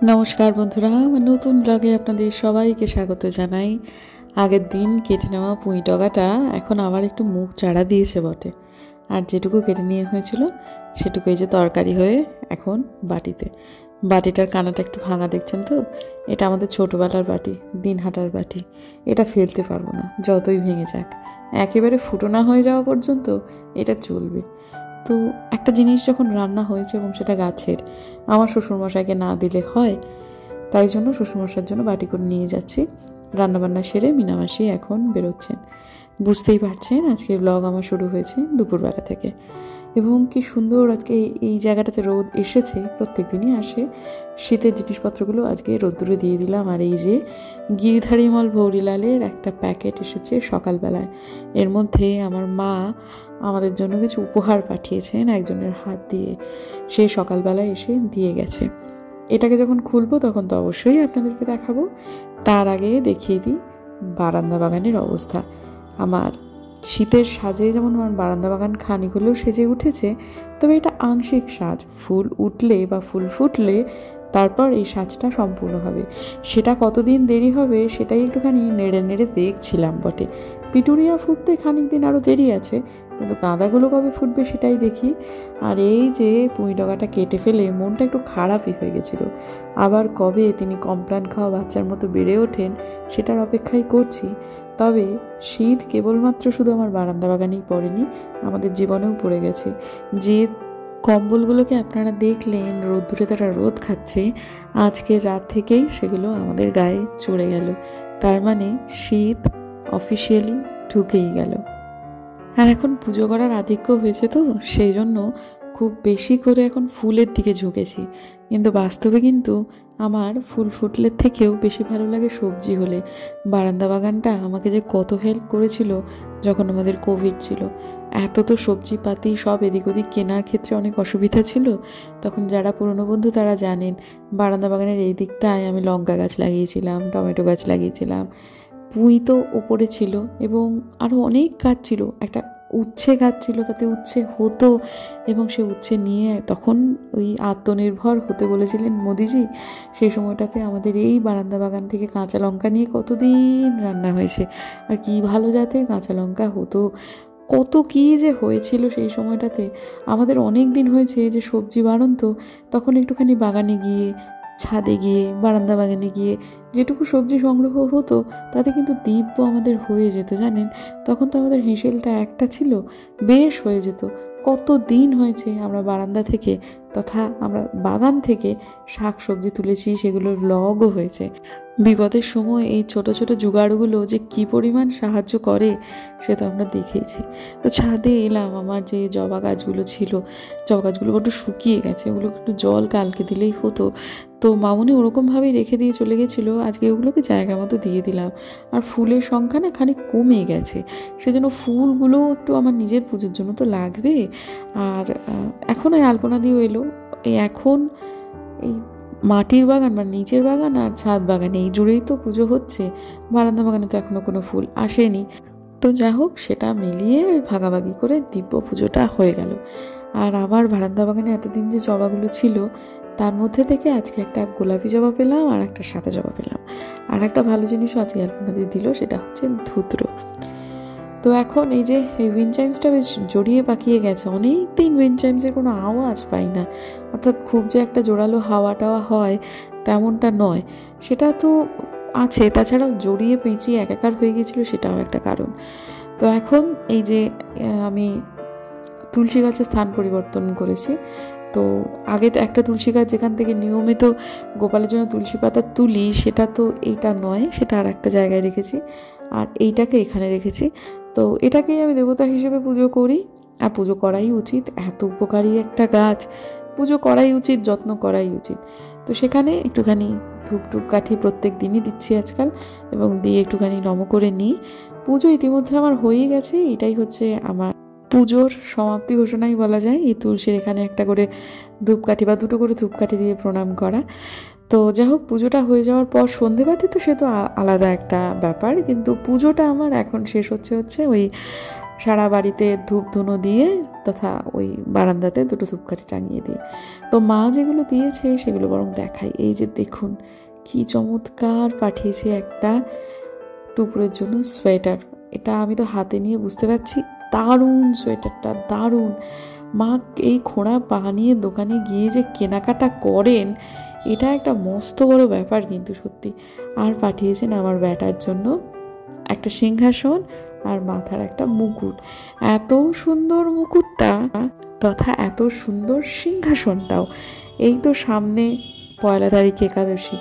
নমস্কার বন্ধুরা, আমার নতুন ব্লগে আপনাদের সবাইকে স্বাগত জানাই। আগের দিন কেটে নেওয়া পুঁই ডগাটা এখন আবার একটু মুখ চাড়া দিয়েছে বটে, আর যেটুকু কেটে নিয়ে হয়েছিল সেটুকু এই যে তরকারি হয়ে এখন বাটিতে। বাটিটার কানাটা একটু ভাঙা দেখছেন তো, এটা আমাদের ছোটোবেলার বাটি, দিনহাটার বাটি। এটা ফেলতে পারবো না, যতই ভেঙে যাক। একেবারে ফুটো না হয়ে যাওয়া পর্যন্ত এটা চলবে। তো একটা জিনিস যখন রান্না হয়েছে এবং সেটা গাছের, আমার শ্বশুরমশাইকে না দিলে হয়, তাই জন্য শ্বশুরমশাইয়ের জন্য বাটি করে নিয়ে যাচ্ছি। রান্নাবান্না সেরে মিনামাসি এখন বেরোচ্ছেন। বুঝতেই পারছেন আজকের ব্লগ আমার শুরু হয়েছে দুপুরবেলা থেকে, এবং কি সুন্দর আজকে এই জায়গাটাতে রোদ এসেছে। প্রত্যেক দিনই আসে। শীতের জিনিসপত্রগুলো আজকে রোদ্দুরে দিয়ে দিলাম। আর এই যে গিরিধারীমল ভৌরিলালের একটা প্যাকেট এসেছে সকালবেলায়। এর মধ্যে আমার মা আমাদের জন্য কিছু উপহার পাঠিয়েছেন একজনের হাত দিয়ে, সে সকালবেলায় এসে দিয়ে গেছে। এটাকে যখন খুলবো তখন তো অবশ্যই আপনাদেরকে দেখাবো। তার আগে দেখিয়ে দিই বারান্দা বাগানের অবস্থা। আমার শীতের সাজে যেমন আমার বারান্দা বাগান খানিক হলেও সেজে উঠেছে, তবে এটা আংশিক সাজ। ফুল উঠলে বা ফুল ফুটলে তারপর এই সাজটা সম্পূর্ণ হবে। সেটা কতদিন দেরি হবে সেটাই একটুখানি নেড়ে নেড়ে দেখছিলাম বটে। পিটুনিয়া ফুটতে খানিক দিন আরও দেরি আছে, কিন্তু গাঁদাগুলো কবে ফুটবে সেটাই দেখি। আর এই যে পুঁই ডগাটা কেটে ফেলে মনটা একটু খারাপই হয়ে গেছিলো। আবার কবে তিনি কমপ্লান খাওয়া বাচ্চার মতো বেড়ে ওঠেন সেটার অপেক্ষাই করছি। তবে শীত কেবলমাত্র শুধু আমার বারান্দা বাগানেই পড়েনি, আমাদের জীবনেও পড়ে গেছে। যে কম্বলগুলোকে আপনারা দেখলেন রোদ্দুরে তারা রোদ খাচ্ছে, আজকের রাত থেকেই সেগুলো আমাদের গায়ে চড়ে গেল। তার মানে শীত অফিসিয়ালি ঢুকেই গেল। আর এখন পুজো করার আধিক্য হয়েছে, তো সেই জন্য খুব বেশি করে এখন ফুলের দিকে ঝুঁকেছি। কিন্তু বাস্তবে কিন্তু আমার ফুল ফুটলের থেকেও বেশি ভালো লাগে সবজি হলে। বারান্দা বাগানটা আমাকে যে কত হেল্প করেছিল যখন আমাদের কোভিড ছিল। এত তো সবজিপাতি সব এদিক ওদিক কেনার ক্ষেত্রে অনেক অসুবিধা ছিল। তখন যারা পুরনো বন্ধু তারা জানেন, বারান্দা বাগানের এই দিকটায় আমি লঙ্কা গাছ লাগিয়েছিলাম, টমেটো গাছ লাগিয়েছিলাম, পুঁই তো ওপরে ছিল, এবং আরও অনেক গাছ ছিল। একটা উচ্ছে গাছ ছিল, তাতে উচ্ছে হতো, এবং সে উচ্ছে নিয়ে তখন ওই আত্মনির্ভর হতে বলেছিলেন মোদিজি। সেই সময়টাতে আমাদের এই বারান্দা বাগান থেকে কাঁচা লঙ্কা নিয়ে কতদিন রান্না হয়েছে। আর কি ভালো জাতের কাঁচা লঙ্কা হতো, কত কী যে হয়েছিল সেই সময়টাতে। আমাদের অনেক দিন হয়েছে যে সবজি বাড়ন্ত, তখন একটুখানি বাগানে গিয়ে, ছাদে গিয়ে, বারান্দা বাগানে গিয়ে যেটুকু সবজি সংগ্রহ হতো তাতে কিন্তু দিব্য আমাদের হয়ে যেত জানেন। তখন তো আমাদের হেঁসেলটা একটা ছিল, বেশ হয়ে যেত। কত দিন হয়েছে আমরা বারান্দা থেকে তথা আমরা বাগান থেকে শাক সবজি তুলেছি, সেগুলোর ব্লগও হয়েছে। বিপদের সময় এই ছোট ছোট জোগাড়গুলো যে কী পরিমাণ সাহায্য করে সে তো আমরা দেখেইছি। তো ছাদে এলাম, আমার যে জবা গাছগুলো ছিল, জবা গাছগুলো একটু শুকিয়ে গেছে, ওগুলো একটু জল কালকে দিলেই হতো। তো মামুনি ওরকমভাবেই রেখে দিয়ে চলে গেছিলো, আজকে ওগুলোকে জায়গা মতো দিয়ে দিলাম। আর ফুলের সংখ্যা না খানিক কমে গেছে, সেজন্য ফুলগুলো একটু আমার নিজের পুজোর জন্য তো লাগবে। আর এখন এই আলপনা দিয়েও এলো। এখন এই মাটির বাগান বা নিচের বাগান আর ছাদ বাগান এই জুড়েই তো পুজো হচ্ছে। বারান্দা বাগানে তো এখনও কোনো ফুল আসেনি। তো যা হোক, সেটা মিলিয়ে ভাগাভাগি করে দিব্য পুজোটা হয়ে গেল। আর আমার বারান্দা বাগানে এতদিন যে জবাগুলো ছিল তার মধ্যে থেকে আজকে একটা গোলাপি জবা পেলাম আর একটা সাদা জবা পেলাম। আর একটা ভালো জিনিসও আজকে আপনাদের দিল, সেটা হচ্ছে ধুতরো। তো এখন এই যে এই উইন্ড চাইমসটা বেশ জড়িয়ে পাকিয়ে গেছে। অনেক দিন উইন্ড চাইমসের কোনো আওয়াজ পাই না, অর্থাৎ খুব যে একটা জোরালো হাওয়া টাওয়া হয় তেমনটা নয়। সেটা তো আছে, তাছাড়াও জড়িয়ে পেঁচিয়ে একাকার হয়ে গিয়েছিলো, সেটাও একটা কারণ। তো এখন এই যে আমি তুলসী গাছের স্থান পরিবর্তন করেছি। তো আগে তো একটা তুলসী গাছ যেখান থেকে নিয়মিত গোপালের জন্য তুলসী পাতা তুলি, সেটা তো এইটা নয়, সেটা আর একটা জায়গায় রেখেছি, আর এইটাকে এখানে রেখেছি। তো এটাকেই আমি দেবতা হিসেবে পুজো করি, আর পুজো করাই উচিত। এত উপকারী একটা গাছ, পুজো করাই উচিত, যত্ন করাই উচিত। তো সেখানে একটুখানি ধূপ টুপ কাঠি প্রত্যেক দিনই দিচ্ছি আজকাল, এবং দিয়ে একটুখানি নম করে নিই। পুজো ইতিমধ্যে আমার হয়েই গেছে। এটাই হচ্ছে আমার পুজোর সমাপ্তি ঘোষণাই বলা যায়। এই তুলসীর এখানে একটা করে ধূপকাঠি বা দুটো করে ধূপকাঠি দিয়ে প্রণাম করা। তো যাই হোক, পুজোটা হয়ে যাওয়ার পর সন্ধেবাতি তো সে তো আলাদা একটা ব্যাপার, কিন্তু পুজোটা আমার এখন শেষ হচ্ছে ওই সারা বাড়িতে ধূপ ধুনো দিয়ে তথা ওই বারান্দাতে দুটো ধূপকাঠি টাঙিয়ে দিই। তো মা যেগুলো দিয়েছে সেগুলো বরং দেখাই। এই যে দেখুন কি চমৎকার পাঠিয়েছে একটা টুপুরের জন্য সোয়েটার। এটা আমি তো হাতে নিয়ে বুঝতে পারছি দারুণ সোয়েটারটা, দারুণ। মা এই খোঁড়া পা নিয়ে দোকানে গিয়ে যে কেনাকাটা করেন এটা একটা মস্ত বড় ব্যাপার কিন্তু সত্যি। আর পাঠিয়েছেন আমার ব্যাটার জন্য একটা সিংহাসন আর মাথার একটা মুকুট। এত সুন্দর মুকুটটা তথা এত সুন্দর সিংহাসনটাও। এই তো সামনে 1 তারিখ একাদশী,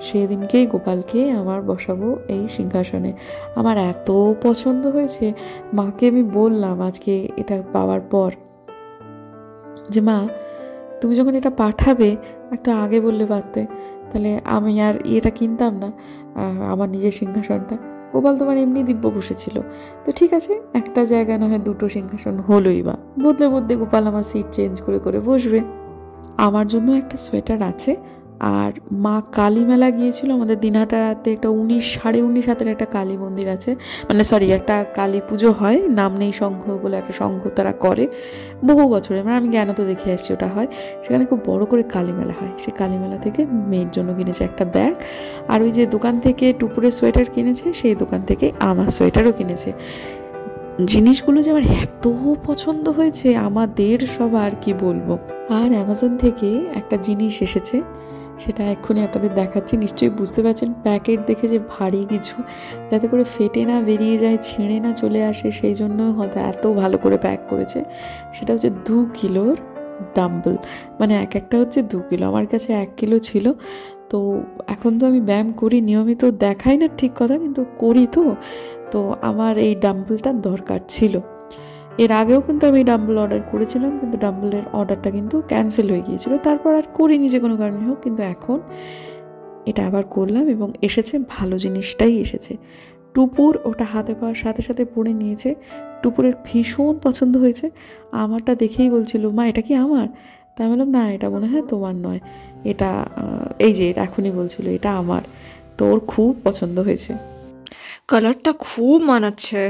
সেদিনকেই গোপালকে আমার বসাবো এই সিংহাসনে। আমার এত পছন্দ হয়েছে, মাকে আমি বললাম আজকে এটা পাওয়ার পর যে মা তুমি যখন এটা পাঠাবে একটু আগে বললে পারতে, তাহলে আমি আর এটা কিনতাম না আমার নিজের সিংহাসনটা। গোপাল তোমার এমনি দিব্য বসেছিল, তো ঠিক আছে একটা জায়গা না হয় দুটো সিংহাসন হলোই বা, বদলে বদলে গোপাল আমার সিট চেঞ্জ করে করে বসবে। আমার জন্য একটা সোয়েটার আছে। আর মা কালী মেলা গিয়েছিল আমাদের দিনহাটাতে, একটা 19 হাতের একটা কালী মন্দির আছে, মানে সরি একটা কালী পুজো হয়, নাম নেই সংঘ বলে একটা সংঘ তারা করে বহু বছরে, মানে আমি জ্ঞান তো দেখে আসছি ওটা হয়। সেখানে খুব বড় করে কালী মেলা হয়। সেই কালী মেলা থেকে মেয়ের জন্য কিনেছে একটা ব্যাগ, আর ওই যে দোকান থেকে টুপুরের সোয়েটার কিনেছে সেই দোকান থেকে আমার সোয়েটারও কিনেছে। জিনিসগুলো যে আমার এত পছন্দ হয়েছে আমাদের সবার কি বলবো। আর অ্যামাজন থেকে একটা জিনিস এসেছে, সেটা এক্ষুনি আপনাদের দেখাচ্ছি। নিশ্চয়ই বুঝতে পারছেন প্যাকেট দেখে যে ভারী কিছু, যাতে করে ফেটে না বেরিয়ে যায়, ছিঁড়ে না চলে আসে, সেই জন্য হয়তো এত ভালো করে প্যাক করেছে। সেটা হচ্ছে 2 কিলোর ডাম্বেল, মানে এক একটা হচ্ছে 2 কিলো। আমার কাছে 1 কিলো ছিল। তো এখন তো আমি ব্যায়াম করি নিয়মিত, দেখাই না ঠিক কথা, কিন্তু করি তো আমার এই ডাম্বেলটার দরকার ছিল। এর আগেও কিন্তু আমি ডাম্বেল অর্ডার করেছিলাম, কিন্তু ডাম্বেলের অর্ডারটা কিন্তু ক্যান্সেল হয়ে গিয়েছিল, তারপর আর করিনি যে কোনো কারণে হোক। কিন্তু এখন এটা আবার করলাম এবং এসেছে, ভালো জিনিসটাই এসেছে। টুপুর ওটা হাতে পাওয়ার সাথে সাথে পড়ে নিয়েছে, টুপুরের ভীষণ পছন্দ হয়েছে। আমারটা দেখেই বলছিল মা এটা কি আমার, তাই বললাম না এটা মনে হয় তোমার নয়, এটা এই যে এটা এখনই বলছিল এটা আমার। তোর খুব পছন্দ হয়েছে, কালারটা খুব মানাচ্ছে।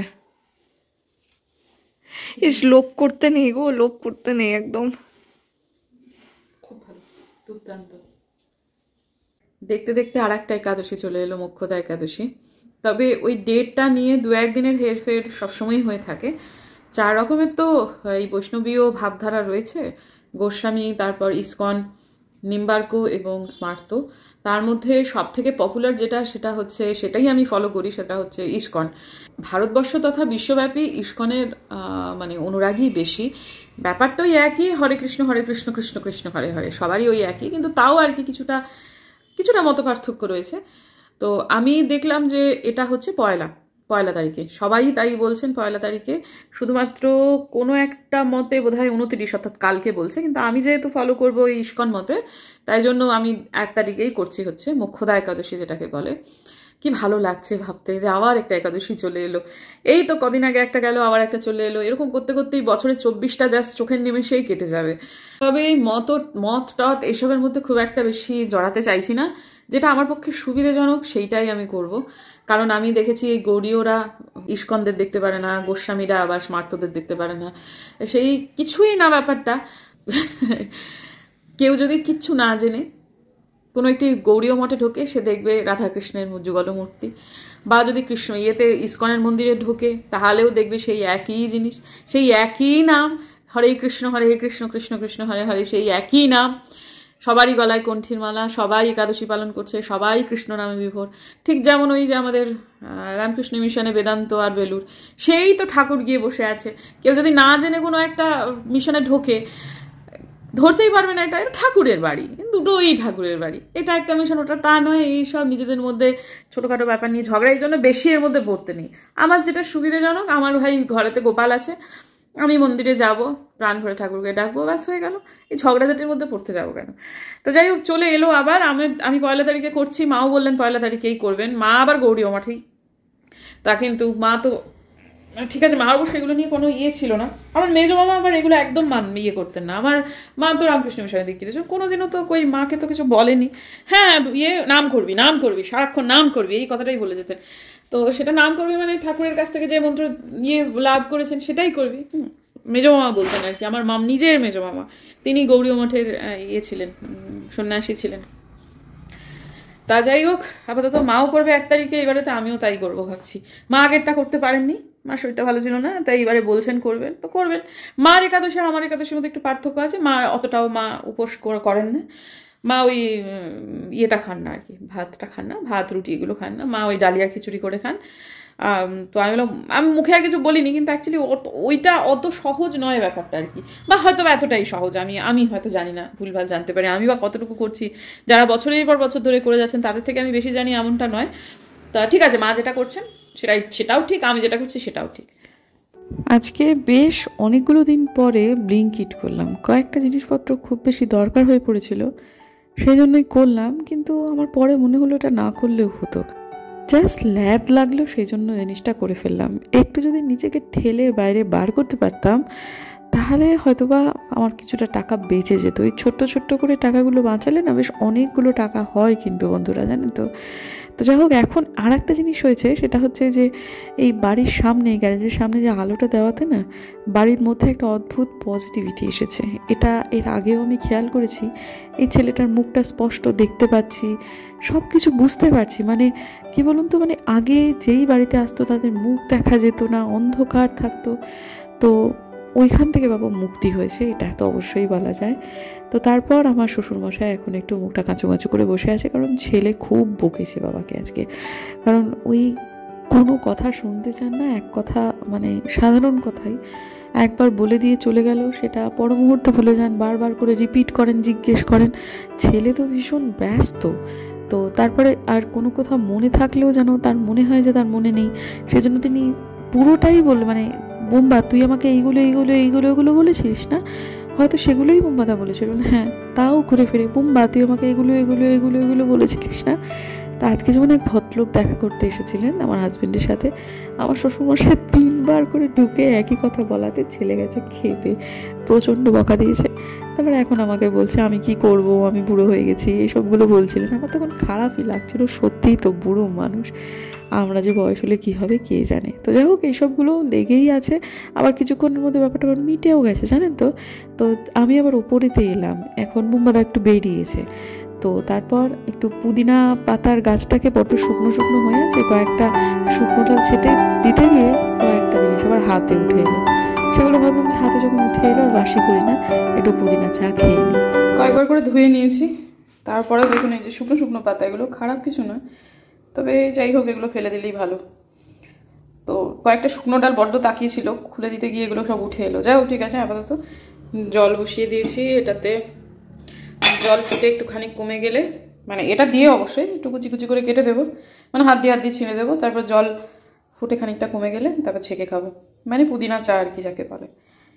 ইস লোভ করতে নেই গো, লোভ করতে নেই একদম। খুব ভালো, দুর্দান্ত। দেখতে দেখতে আর একটা একাদশী চলে এলো, মোক্ষদা একাদশী। তবে ওই ডেটটা নিয়ে 2-1 দিনের হেরফের সবসময় হয়ে থাকে। 4 রকমের তো এই বৈষ্ণবীয় ভাবধারা রয়েছে, গোস্বামী, তারপর ইসকন, নিম্বার্ক এবং স্মার্ত। তার মধ্যে সব থেকে পপুলার যেটা সেটা হচ্ছে, সেটাই আমি ফলো করি, সেটা হচ্ছে ইসকন। ভারতবর্ষ তথা বিশ্বব্যাপী ইসকনের মানে অনুরাগী বেশি। ব্যাপারটা ওই একই, হরে কৃষ্ণ কৃষ্ণ কৃষ্ণ হরে হরে, সবারই ওই একই, কিন্তু তাও আর কি কিছুটা মত পার্থক্য রয়েছে। তো আমি দেখলাম যে এটা হচ্ছে পয়লা তারিখে, সবাই তাই বলছেন 1 তারিখে। শুধুমাত্র কোনো একটা মতে বোধহয় 29 অর্থাৎ কালকে বলছে, কিন্তু আমি যেহেতু ফলো করবো এই ইসকন মতে, তাই জন্য আমি 1 তারিখেই করছি, হচ্ছে মোক্ষদা একাদশী যেটাকে বলে। কি ভালো লাগছে ভাবতে যে আবার একটা একাদশী চলে এলো। এই তো কদিন আগে একটা গেল, আবার একটা চলে এলো, এরকম করতে করতেই বছরে 24টা জাস্ট চোখের নিমেষেই কেটে যাবে। তবে এই মত টত এসবের মধ্যে খুব একটা বেশি জড়াতে চাইছি না। যেটা আমার পক্ষে সুবিধাজনক সেইটাই আমি করব। কারণ আমি দেখেছি এই গৌরীয়রা ইস্কনদের দেখতে পারে না, গোস্বামীরা আবার স্মার্তদের দেখতে পারে না, সেই কিছুই না ব্যাপারটা। কেউ যদি কিচ্ছু না জেনে কোনো একটি গৌরীয় মঠে ঢোকে, সে দেখবে রাধাকৃষ্ণের যুগল মূর্তি, বা যদি কৃষ্ণ ইসকনের মন্দিরে ঢোকে তাহলেও দেখবে সেই একই জিনিস, সেই একই নাম, হরে কৃষ্ণ কৃষ্ণ কৃষ্ণ হরে হরে, সেই একই নাম। সবারই গলায় কণ্ঠীর মালা, সবাই একাদশী পালন করছে, সবাই কৃষ্ণ নামে বিভোর। ঠিক যেমন ওই যে আমাদের রামকৃষ্ণ মিশনে বেদান্ত আর বেলুর, সেই তো ঠাকুর গিয়ে বসে আছে। কেউ যদি না জেনে কোনো একটা মিশনে ঢোকে, ধরতেই পারবে না এটা ঠাকুরের বাড়ি, দুটোই ঠাকুরের বাড়ি, এটা একটা মিশন ওটা তা নয়। এইসব নিজেদের মধ্যে ছোটোখাটো ব্যাপার নিয়ে ঝগড়া, এই জন্য বেশি এর মধ্যে পড়তে নেই। আমার যেটা সুবিধাজনক, আমার ভাই ঘরেতে গোপাল আছে, আমি মন্দিরে যাব, প্রাণ ভরে ঠাকুরকে ডাকবো, ব্যাস হয়ে গেল। এই ঝগড়াঝাটির মধ্যে পড়তে যাবো কেন? তো যাই হোক চলে এলো আবার। আমি 1 তারিখে করছি, মাও বললেন 1 তারিখেই করবেন। মা আবার গৌরীয় মঠেই, তা কিন্তু মা তো ঠিক আছে, মা অবশ্য এগুলো নিয়ে কোনো ছিল না। আমার মেজো মামা আবার এগুলো একদম করতেন না। আমার মা তো রামকৃষ্ণ মিশনের দিক দিয়েছে, কোনোদিনও তো কই মাকে তো কিছু বলেনি। হ্যাঁ নাম করবি সারাক্ষণ নাম করবি, এই কথাটাই বলে যেতেন। তো সেটা নাম করবি মানে ঠাকুরের কাছ থেকে যে মন্ত্র লাভ করেছেন সেটাই করবি। মেজো মামা বলতেন আর কি, আমার নিজের মেজো মামা, তিনি গৌরী মঠের ছিলেন, সন্ন্যাসী ছিলেন। তা যাই হোক, আপাতত মাও করবে 1 তারিখে, এবারে তো আমিও তাই করবো ভাবছি। মা আগেরটা করতে পারেননি, মার শরীরটা ভালো ছিল না, তাই এবারে বলছেন করবেন তো করবেন। মার একাদশী আর আমার একাদশীর মধ্যে একটু পার্থক্য আছে, মা অতটাও উপোস করেন না। মা ওই ইয়েটা খান না আর কি, ভাতটা খান না, ভাত রুটি এগুলো খান না। মা ওই ডালিয়ার খিচুড়ি করে খান। তো আমি মুখে আর কিছু বলিনি, কিন্তু অ্যাকচুয়ালি ওইটা অত সহজ নয় ব্যাপারটা আর কি, বা হয়তো এতটাই সহজ, আমি হয়তো জানি না, ভুলভাল জানতে পারি। আমি বা কতটুকু করছি, যারা বছরের পর বছর ধরে করে যাচ্ছেন তাদের থেকে আমি বেশি জানি এমনটা নয়। তা ঠিক আছে, মা যেটা করছেন সেটাও ঠিক, আমি যেটা করছি সেটাও ঠিক। আজকে বেশ অনেকগুলো দিন পরে ব্লিঙ্কিট করলাম, কয়েকটা জিনিসপত্র খুব বেশি দরকার হয়ে পড়েছিল, সেই জন্যই করলাম। কিন্তু আমার পরে মনে হলো এটা না করলেও হতো, জাস্ট ল্যাদ লাগলো, সেই জন্য জিনিসটা করে ফেললাম। একটু যদি নিজেকে ঠেলে বাইরে বার করতে পারতাম তাহলে হয়তোবা আমার কিছুটা টাকা বেঁচে যেত। ওই ছোট্ট ছোট্ট করে টাকাগুলো বাঁচালে না বেশ অনেকগুলো টাকা হয় কিন্তু বন্ধুরা, জানেন তো। তো যাই হোক, এখন আর একটা জিনিস হয়েছে, সেটা হচ্ছে যে এই বাড়ির সামনে, গ্যারেজের সামনে যে আলোটা দেওয়াতে না বাড়ির মধ্যে একটা অদ্ভুত পজিটিভিটি এসেছে। এটা এর আগেও আমি খেয়াল করেছি। এই ছেলেটার মুখটা স্পষ্ট দেখতে পাচ্ছি, সব কিছু বুঝতে পারছি। মানে কি বলুন তো, মানে আগে যেই বাড়িতে আসতো তাদের মুখ দেখা যেত না, অন্ধকার থাকতো। তো ওইখান থেকে বাবা মুক্তি হয়েছে, এটা তো অবশ্যই বলা যায়। তো তারপর আমার শ্বশুরমশাই এখন একটু মুখটা কাঁচু কাঁচু করে বসে আছে, কারণ ছেলে খুব বকেছে বাবাকে আজকে। কারণ ওই কোনো কথা শুনতে চান না, এক কথা মানে সাধারণ কথাই একবার বলে দিয়ে চলে গেল, সেটা পর মুহূর্তে ভুলে যান, বারবার করে রিপিট করেন, জিজ্ঞেস করেন। ছেলে তো ভীষণ ব্যস্ত, তো তারপরে আর কোনো কথা মনে থাকলেও যেন তার মনে হয় যে তার মনে নেই। সেজন্য তিনি পুরোটাই মানে বোম্বা তুই আমাকে এইগুলো এইগুলো এইগুলো এগুলো বলেছিস না, হয়তো সেগুলোই বোম্বাদা বলেছিল, হ্যাঁ তাও ঘুরে ফিরে বোম্বা তুই আমাকে এগুলো এগুলো এগুলো এগুলো বলেছিলিস না। তা আজকে যেমন এক ভদ্রলোক দেখা করতে এসেছিলেন আমার হাজব্যান্ডের সাথে, আমার শ্বশুরমশাই 3বার করে ঢুকে একই কথা বলাতে ছেলে গেছে খেপে, প্রচণ্ড বকা দিয়েছে। তারপরে এখন আমাকে বলছে আমি কি করব, আমি বুড়ো হয়ে গেছি, এইসবগুলো বলছিলেন। আমার তখন খারাপই লাগছিল, সত্যিই তো বুড়ো মানুষ, আমরা যে বয়স হলে কী হবে কে জানে। তো যাই হোক, এইসবগুলো লেগেই আছে। আবার কিছুক্ষণের মধ্যে ব্যাপারটা আবার মিটেও গেছে, জানেন তো। তো আমি আবার ওপরেতে এলাম, এখন বোম্বাদা একটু বেরিয়েছে। তো তারপর একটু পুদিনা পাতার গাছটাকে বড্ড শুকনো শুকনো হয়ে আছে, কয়েকটা শুকনো ডাল ছেটে দিতে গিয়ে কয়েকটা জিনিস আবার হাতে উঠে এলো। সেগুলো ভাবলাম যে হাতে যখন উঠে এলো আর বাসি করি না, একটু পুদিনা চা খেয়ে নিই। কয়েকবার করে ধুয়ে নিয়েছি। তারপরে দেখুন এই যে শুকনো শুকনো পাতা, এগুলো খারাপ কিছু নয়, তবে যাই হোক এগুলো ফেলে দিলেই ভালো। তো কয়েকটা শুকনো ডাল বড্ড তাকিয়েছিল, খুলে দিতে গিয়ে এগুলো সব উঠে এলো। যাই হোক ঠিক আছে, আপাতত জল বসিয়ে দিয়েছি। এটাতে জল ফুটে একটুখানি কমে গেলে, মানে এটা দিয়ে অবশ্যই একটু কুচি কুচি করে কেটে দেবো, মানে হাত দিয়ে ছিঁড়ে দেবো। তারপর জল ফুটে খানিকটা কমে গেলে তারপর ছেঁকে খাবো, মানে পুদিনা চা আর কি যাকে বলে।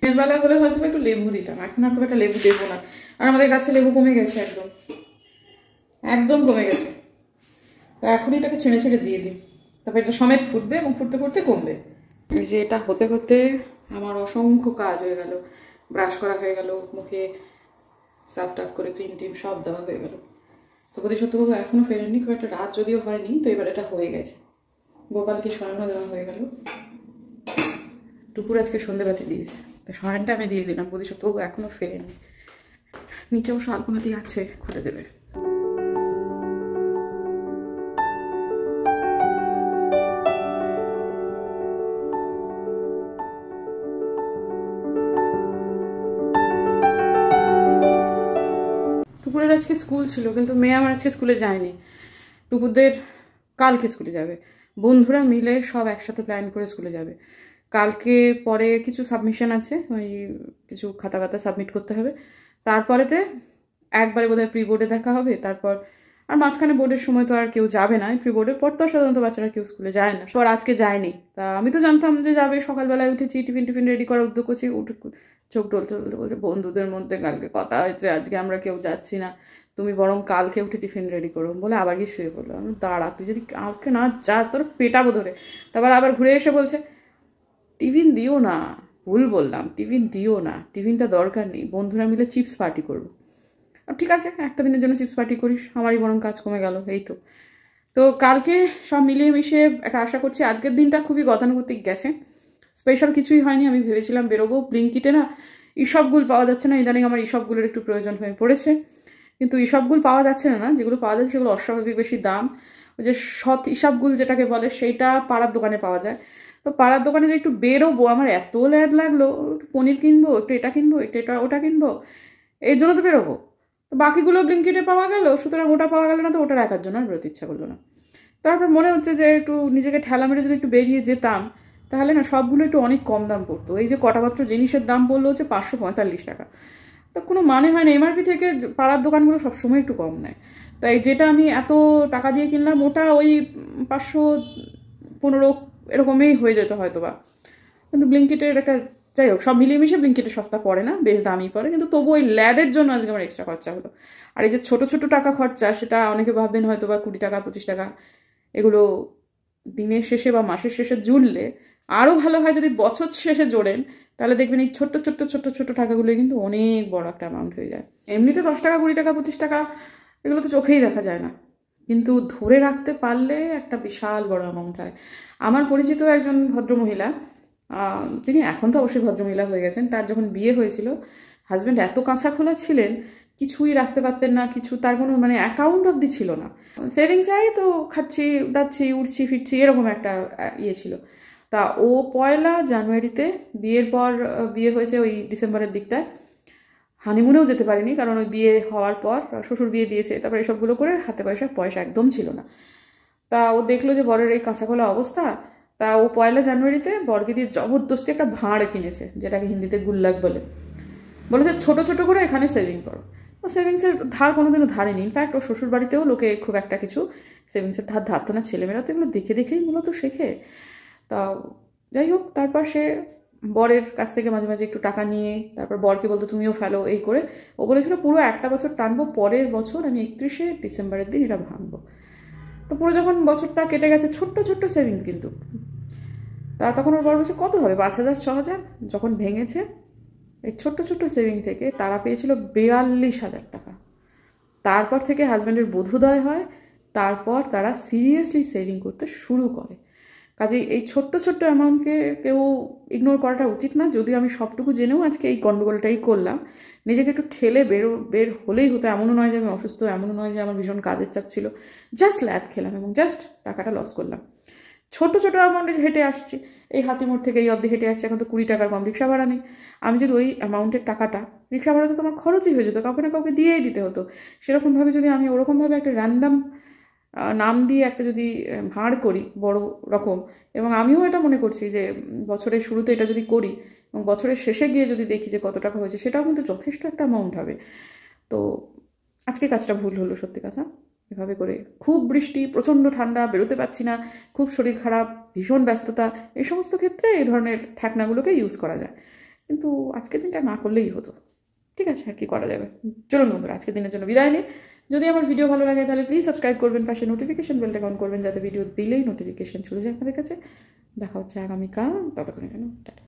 দিনের বেলা হলে হয়তো একটু লেবু দিতাম, এখন আর খুব একটা লেবু দেবো না। আর আমাদের গাছে লেবু কমে গেছে, একদম একদম কমে গেছে। তো এখন এটাকে ছেড়ে ছেড়ে দিয়ে দিই, তারপর এটা সমেত ফুটবে এবং ফুটতে ফুটতে কমবে। এই যে এটা হতে হতে আমার অসংখ্য কাজ হয়ে গেল, ব্রাশ করা হয়ে গেল, মুখে সাফ টাফ করে ক্রিম টিম সব দেওয়া হয়ে গেল। তো বোধিসত্ত্ববাবু এখনও ফেরেননি, খুব একটা রাত যদিও হয়নি, তো এবার এটা হয়ে গেছে। গোপালকে শয়নও দেওয়া হয়ে গেল, টুকুর আজকে সন্ধ্যেবাতি দিয়েছে, তো শয়নটা আমি দিয়ে দিলাম। বোধিসত্ত্ববাবু এখনও ফেরেননি, নিচেও শালকুনাতি আছে, খুলে দেবে। টুকুরের আজকে স্কুল ছিল, কিন্তু মেয়ে আমার আজকে স্কুলে যায়নি। টুকুরদের কালকে স্কুলে যাবে, বন্ধুরা মিলে সব একসাথে প্ল্যান করে স্কুলে যাবে। কালকে পরে কিছু সাবমিশন আছে, ওই কিছু খাতা খাতা সাবমিট করতে হবে। তারপরেতে একবারে বোধহয় প্রি বোর্ডে দেখা হবে, তারপর আর মাঝখানে বোর্ডের সময় তো আর কেউ যাবে না। প্রি বোর্ডের পর তো সাধারণত বাচ্চারা কেউ স্কুলে যায় না, আর আজকে যায়নি। তা আমি তো জানতাম যে যাবে, সকালবেলায় উঠেছি, টিফিন টিফিন রেডি করার উদ্যোগ করছি, উঠে চোখ টলতে টলতে বলছে বন্ধুদের মধ্যে কালকে কথা হয়েছে, আজকে আমরা কেউ যাচ্ছি না, তুমি বরং কালকে উঠে টিফিন রেডি করো, বলে আবার গিয়ে শুয়ে পড়লো। আমি দাঁড়া, তুই যদি কালকে না যাস তোর পেটাবো ধরে। তারপর আবার ঘুরে এসে বলছে টিফিন দিও না, ভুল বললাম, টিফিন দিও না, টিফিনটা দরকার নেই, বন্ধুরা মিলে চিপস পার্টি করবো। ঠিক আছে, একটা দিনের জন্য চিপস পার্টি করিস, আমারই বরং কাজ কমে গেল। এই তো তো কালকে সব মিলিয়ে মিশিয়ে একটা আশা করছি আজকের দিনটা খুবই গতানুগতিক গেছে, স্পেশাল কিছুই হয়নি। আমি ভেবেছিলাম বেরোবো, ব্লিঙ্কিটে না ইসবগুল পাওয়া যাচ্ছে না, ইদানিং আমার ইসবগুলোর একটু প্রয়োজন হয়ে পড়েছে, কিন্তু ইসবগুল পাওয়া যাচ্ছে না, যেগুলো পাওয়া যাচ্ছে সেগুলো অস্বাভাবিক বেশি দাম। ওই যে সৎ ইসবগুল যেটাকে বলে সেইটা পাড়ার দোকানে পাওয়া যায়। তো পাড়ার দোকানে যে একটু বেরোবো, আমার এত ল্যাদ লাগলো, পনির কিনবো, একটু এটা কিনবো, একটু এটা ওটা কিনবো, এই জন্য তো বেরোবো। তো বাকিগুলো ব্লিঙ্কিটে পাওয়া গেল, সুতরাং ওটা পাওয়া গেল না, তো ওটা রাখার জন্য আর বেরোতে ইচ্ছা করলো না। তারপর মনে হচ্ছে যে একটু নিজেকে ঠেলা মেরে যদি একটু বেরিয়ে যেতাম, তাহলে না সবগুলো একটু অনেক কম দাম পড়তো। এই যে কটামাত্র জিনিসের দাম বললো হচ্ছে 545 টাকা, তো কোনো মানে হয় না। এমআরপি থেকে পাড়ার দোকানগুলো সবসময় একটু কম নেয়, তাই যেটা আমি এত টাকা দিয়ে কিনলাম ওটা ওই 515 এরকমই হয়ে যেত হয়তো বা। কিন্তু ব্লিঙ্কিটের একটা, যাই হোক, সব মিলিয়ে মিশিয়ে ব্লিঙ্কিটে সস্তা পড়ে না, বেশ দামই পড়ে, কিন্তু তবু ওই ল্যাদের জন্য আজকে আমার এক্সট্রা খরচা হলো। আর এই যে ছোটো ছোটো টাকা খরচা, সেটা অনেকে ভাববেন হয়তো বা 20 টাকা 25 টাকা, এগুলো দিনের শেষে বা মাসের শেষে জুড়লে আরও ভালো হয়। যদি বছর শেষে জোড়েন তাহলে দেখবেন এই ছোট্ট ছোট্ট ছোট্ট ছোট্ট টাকাগুলো কিন্তু অনেক বড় একটা অ্যামাউন্ট হয়ে যায়। এমনিতে 10 টাকা 20 টাকা 25 টাকা এগুলো তো চোখেই দেখা যায় না, কিন্তু ধরে রাখতে পারলে একটা বিশাল বড় অ্যামাউন্ট হয়। আমার পরিচিত একজন ভদ্রমহিলা, তিনি এখন তো অবশ্যই ভদ্রমহিলা হয়ে গেছেন, তার যখন বিয়ে হয়েছিল হাজব্যান্ড এত কাঁচা খোলা ছিলেন, কিছুই রাখতে পারতেন না, কিছু তার কোনো মানে অ্যাকাউন্ট অবধি ছিল না। সেভিংস আই তো খাচ্ছি দাচ্ছি উঠছি ফিরছি এরকম একটা ইয়ে ছিল। তা ও 1 জানুয়ারিতে বিয়ের পর, বিয়ে হয়েছে ওই ডিসেম্বরের দিকটায়, হানিমুনেও যেতে পারিনি কারণ ওই বিয়ে হওয়ার পর শ্বশুর বিয়ে দিয়েছে, তারপর এসবগুলো করে হাতে পয়সা একদম ছিল না। তা ও দেখলো যে বরের এই কাঁচাখোলা অবস্থা, তা ও 1 জানুয়ারিতে বরকে দিয়ে জবরদস্তি একটা ভাঁড় কিনেছে, যেটাকে হিন্দিতে গুল্লাক বলে। বলেছে ছোট ছোট করে এখানে সেভিং করো। ও সেভিংসের ধার কোনোদিনও ধারেনি, ইনফ্যাক্ট ওর শ্বশুর বাড়িতেও লোকে খুব একটা কিছু সেভিংসের ধারতো না, ছেলেমেয়েরা তো এগুলো দেখে দেখেই মূলত শেখে। তা যাই হোক, তারপর সে বরের কাছ থেকে মাঝে মাঝে একটু টাকা নিয়ে তারপর বরকে বলতো তুমিও ফেলো এই করে। ও বলেছিল পুরো একটা বছর টানবো, পরের বছর আমি 31শে ডিসেম্বরের দিন এটা ভাঙবো। তো পুরো যখন বছরটা কেটে গেছে, ছোট্ট ছোট্ট সেভিং কিন্তু, তা তখন ওর বর বলছে কত হবে 5,000 6,000। যখন ভেঙেছে এই ছোট্ট ছোট্ট সেভিং থেকে তারা পেয়েছিল 42,000 টাকা। তারপর থেকে হাজব্যান্ডের বোধোদয় হয়, তারপর তারা সিরিয়াসলি সেভিং করতে শুরু করে। কাজেই এই ছোট্ট ছোট্ট অ্যামাউন্টকে কেউ ইগনোর করাটা উচিত না। যদিও আমি সবটুকু জেনেও আজকে এই গণ্ডগোলটাই করলাম, নিজেকে একটু ঠেলে বের হলেই হতো। এমনও নয় যে আমি অসুস্থ, এমনও নয় যে আমার ভীষণ কাজের চাপ ছিল, জাস্ট ল্যাদ খেলাম এবং জাস্ট টাকাটা লস করলাম। ছোট ছোট অ্যামাউন্টে হেঁটে আসছি, এই হাতিমোড় থেকে এই অবধি হেঁটে আসছি, এখন তো 20 টাকার কম রিক্সা ভাড়া নেই। আমি যদি ওই অ্যামাউন্টের টাকাটা, রিক্সা ভাড়াতে তো আমার খরচই হয়ে যেত, কাউকে না কাউকে দিয়েই দিতে হতো। সেরকমভাবে যদি আমি ওরকমভাবে একটা র্যান্ডাম নাম দিয়ে একটা যদি ভাঁড় করি বড় রকম, এবং আমিও এটা মনে করছি যে বছরের শুরুতে এটা যদি করি এবং বছরের শেষে গিয়ে যদি দেখি যে কত টাকা হয়েছে, সেটাও কিন্তু যথেষ্ট একটা অ্যামাউন্ট হবে। তো আজকে কাজটা ভুল হলো সত্যি কথা, এভাবে করে। খুব বৃষ্টি, প্রচণ্ড ঠান্ডা, বেরোতে পারছি না, খুব শরীর খারাপ, ভীষণ ব্যস্ততা, এই সমস্ত ক্ষেত্রে এই ধরনের ঠ্যাকনাগুলোকে ইউজ করা যায়, কিন্তু আজকের দিনটা না করলেই হতো। ঠিক আছে, আর কি করা যাবে। চলুন বন্ধুরা, আজকের দিনের জন্য বিদায় নিই। যদি আমার ভিডিও ভালো লাগে তাহলে প্লিজ সাবস্ক্রাইব করবেন, পাশে নোটিফিকেশন বেলটা অন করবেন, যাতে ভিডিও দিলেই নোটিফিকেশন চলে যায় আপনাদের কাছে। দেখা হচ্ছে আগামীকাল, ততক্ষণের জন্য টাটা।